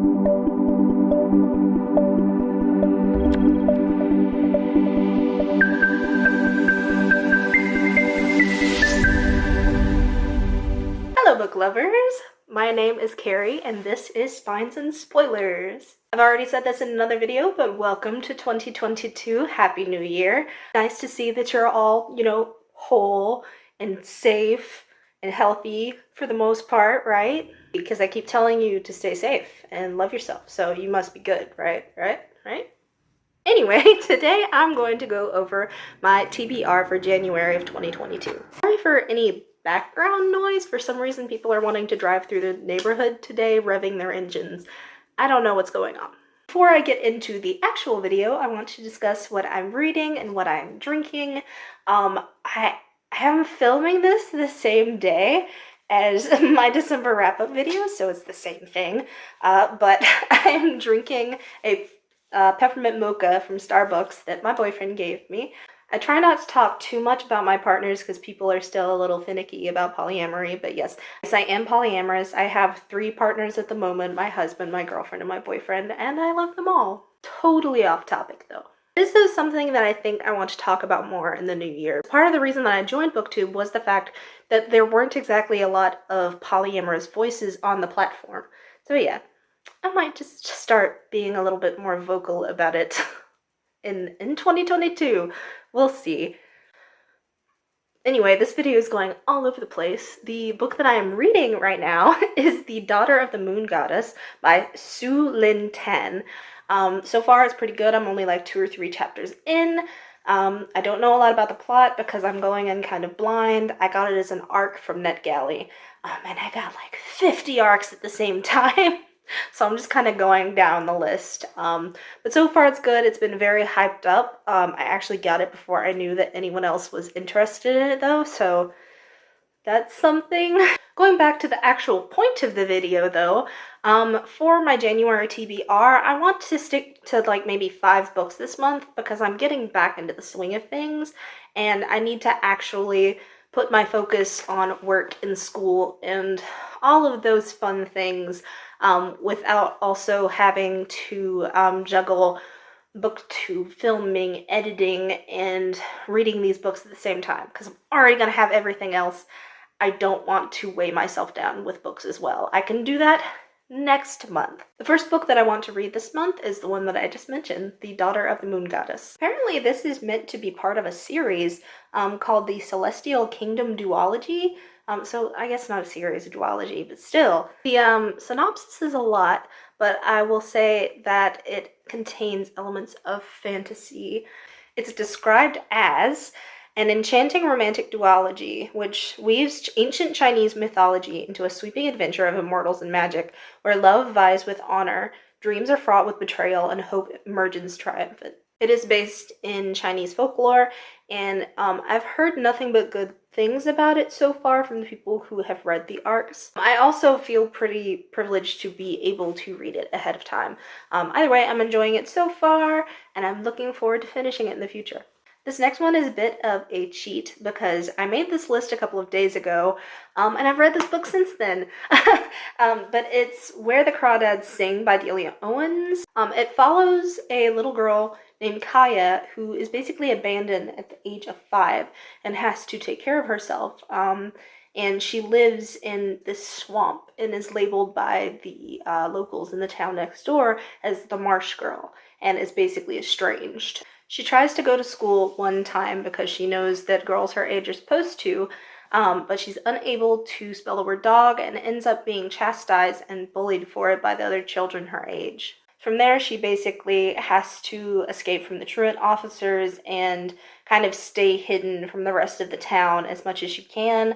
Hello book lovers! My name is Carrie and this is Spines and Spoilers. I've already said this in another video, but welcome to 2022. Happy New Year. Nice to see that you're all, whole and safe and healthy for the most part, right? Because I keep telling you to stay safe and love yourself, so you must be good, right? Anyway, today I'm going to go over my TBR for January of 2022. Sorry for any background noise. For some reason, people are wanting to drive through the neighborhood today, revving their engines. I don't know what's going on. Before I get into the actual video, I want to discuss what I'm reading and what I'm drinking. I am filming this the same day as my December wrap-up video, so it's the same thing. But I'm drinking a peppermint mocha from Starbucks that my boyfriend gave me. I try not to talk too much about my partners because people are still a little finicky about polyamory, but yes, I am polyamorous. I have 3 partners at the moment: my husband, my girlfriend, and my boyfriend, and I love them all. Totally off topic though. This is something that I think I want to talk about more in the new year. Part of the reason that I joined BookTube was the fact that there weren't exactly a lot of polyamorous voices on the platform. So yeah, I might just start being a little bit more vocal about it in 2022. We'll see. Anyway, this video is going all over the place. The book that I am reading right now is The Daughter of the Moon Goddess by Su Lin Tan. So far it's pretty good. I'm only like 2 or 3 chapters in. I don't know a lot about the plot because I'm going in kind of blind. I got it as an arc from NetGalley, and I got like 50 arcs at the same time. So I'm just kind of going down the list. But so far it's good. It's been very hyped up. I actually got it before I knew that anyone else was interested in it though, so that's something. Going back to the actual point of the video though, for my January TBR, I want to stick to like maybe 5 books this month because I'm getting back into the swing of things and I need to actually put my focus on work and school and all of those fun things without also having to juggle booktube, filming, editing, and reading these books at the same time because I'm already going to have everything else. I don't want to weigh myself down with books as well. I can do that next month. The first book that I want to read this month is the one that I just mentioned, The Daughter of the Moon Goddess. Apparently this is meant to be part of a series called the Celestial Kingdom Duology. So I guess not a series, a duology, but still. The synopsis is a lot, but I will say that it contains elements of fantasy. It's described as an enchanting romantic duology which weaves ancient Chinese mythology into a sweeping adventure of immortals and magic, where love vies with honor, dreams are fraught with betrayal, and hope emerges triumphant. It is based in Chinese folklore, and I've heard nothing but good things about it so far from the people who have read the arcs. I also feel pretty privileged to be able to read it ahead of time. Either way, I'm enjoying it so far, and I'm looking forward to finishing it in the future. This next one is a bit of a cheat because I made this list a couple of days ago, and I've read this book since then. But it's Where the Crawdads Sing by Delia Owens. It follows a little girl named Kaya who is basically abandoned at the age of 5 and has to take care of herself. And she lives in this swamp and is labeled by the locals in the town next door as the Marsh Girl and is basically estranged. She tries to go to school one time because she knows that girls her age are supposed to, but she's unable to spell the word dog and ends up being chastised and bullied for it by the other children her age. From there, she basically has to escape from the truant officers and kind of stay hidden from the rest of the town as much as she can.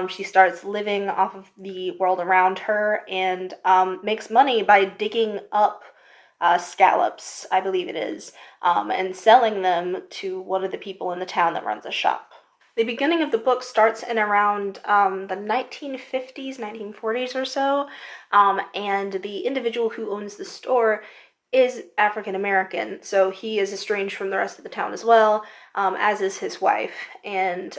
She starts living off of the world around her and makes money by digging up scallops, I believe it is, and selling them to one of the people in the town that runs a shop. The beginning of the book starts in around the 1950s, 1940s or so, and the individual who owns the store is African American, so he is estranged from the rest of the town as well, as is his wife. And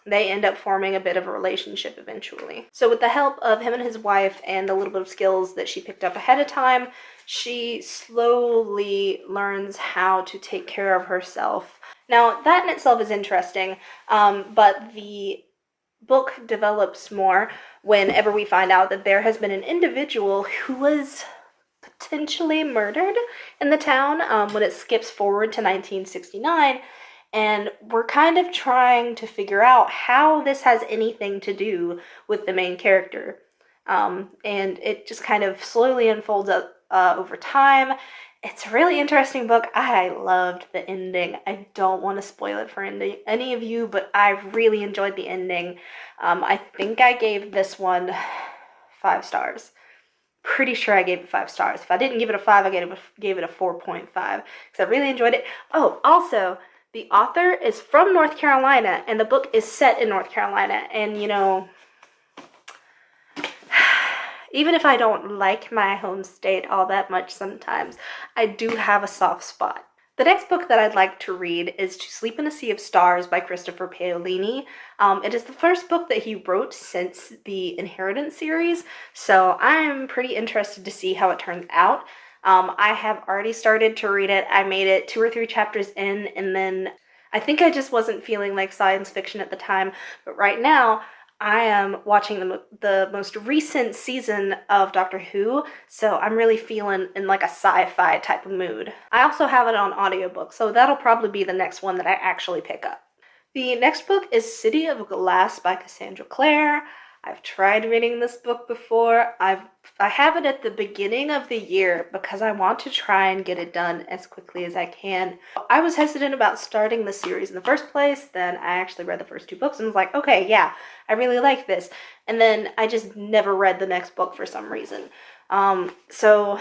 they end up forming a bit of a relationship eventually. So with the help of him and his wife and the little bit of skills that she picked up ahead of time, she slowly learns how to take care of herself. Now, that in itself is interesting, but the book develops more whenever we find out that there has been an individual who was potentially murdered in the town when it skips forward to 1969. And we're kind of trying to figure out how this has anything to do with the main character. And it just kind of slowly unfolds over time. It's a really interesting book. I loved the ending. I don't want to spoil it for any of you, but I really enjoyed the ending. I think I gave this one 5 stars. Pretty sure I gave it 5 stars. If I didn't give it a 5, I gave it a 4.5 because I really enjoyed it. Oh, also, the author is from North Carolina, and the book is set in North Carolina. And, you know, even if I don't like my home state all that much sometimes, I do have a soft spot. The next book that I'd like to read is To Sleep in a Sea of Stars by Christopher Paolini. It is the first book that he wrote since the Inheritance series, so I'm pretty interested to see how it turns out. I have already started to read it. I made it 2 or 3 chapters in, and then I think I just wasn't feeling like science fiction at the time, but right now I am watching the most recent season of Doctor Who, so I'm really feeling in like a sci-fi type of mood. I also have it on audiobook, so that'll probably be the next one that I actually pick up. The next book is City of Glass by Cassandra Clare. I've tried reading this book before. I have it at the beginning of the year because I want to try and get it done as quickly as I can. I was hesitant about starting the series in the first place. Then I actually read the first 2 books and was like, okay, yeah, I really like this. And then I just never read the next book for some reason. So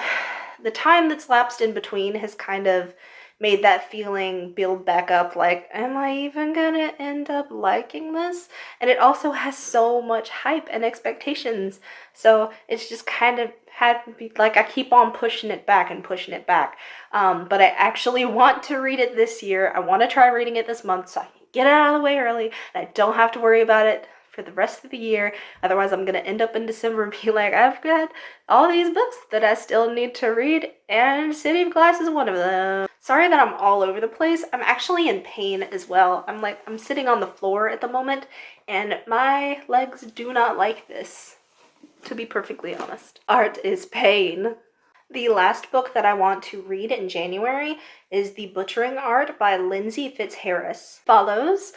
the time that's lapsed in between has kind of made that feeling build back up, like, am I even gonna end up liking this? And it also has so much hype and expectations, so it's just kind of had to be like I keep on pushing it back and pushing it back. But I actually want to read it this year. I want to try reading it this month so I can get it out of the way early and I don't have to worry about it for the rest of the year. Otherwise, I'm going to end up in December and be like, I've got all these books that I still need to read, and City of Glass is one of them. Sorry that I'm all over the place. I'm actually in pain as well. I'm sitting on the floor at the moment, and my legs do not like this, to be perfectly honest. Art is pain. The last book that I want to read in January is The Butchering Art by Lindsay Fitzharris. Follows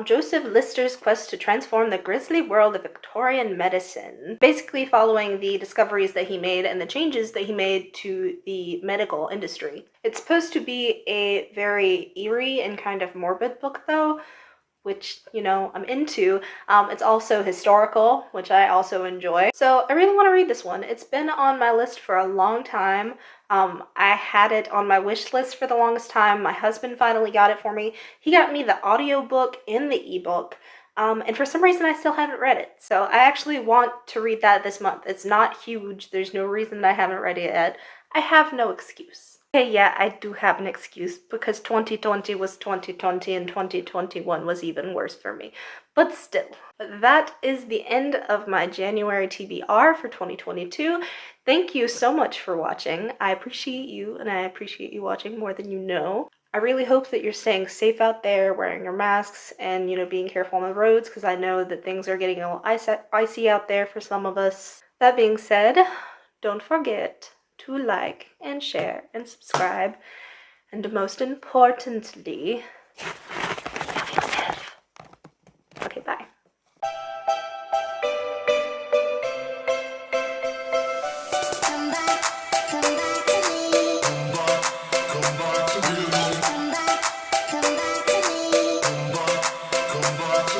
Joseph Lister's quest to transform the grisly world of Victorian medicine, basically following the discoveries that he made and the changes that he made to the medical industry. It's supposed to be a very eerie and kind of morbid book though, which, you know, I'm into. It's also historical, which I also enjoy. So I really want to read this one. It's been on my list for a long time. I had it on my wish list for the longest time. My husband finally got it for me. He got me the audiobook and the ebook. And for some reason I still haven't read it. So I actually want to read that this month. It's not huge. There's no reason I haven't read it yet. I have no excuse. Okay, yeah, I do have an excuse because 2020 was 2020 and 2021 was even worse for me. But still, that is the end of my January TBR for 2022. Thank you so much for watching. I appreciate you, and I appreciate you watching more than you know. I really hope that you're staying safe out there, wearing your masks, and, you know, being careful on the roads, because I know that things are getting a little icy out there for some of us. That being said, don't forget to like and share and subscribe, and most importantly,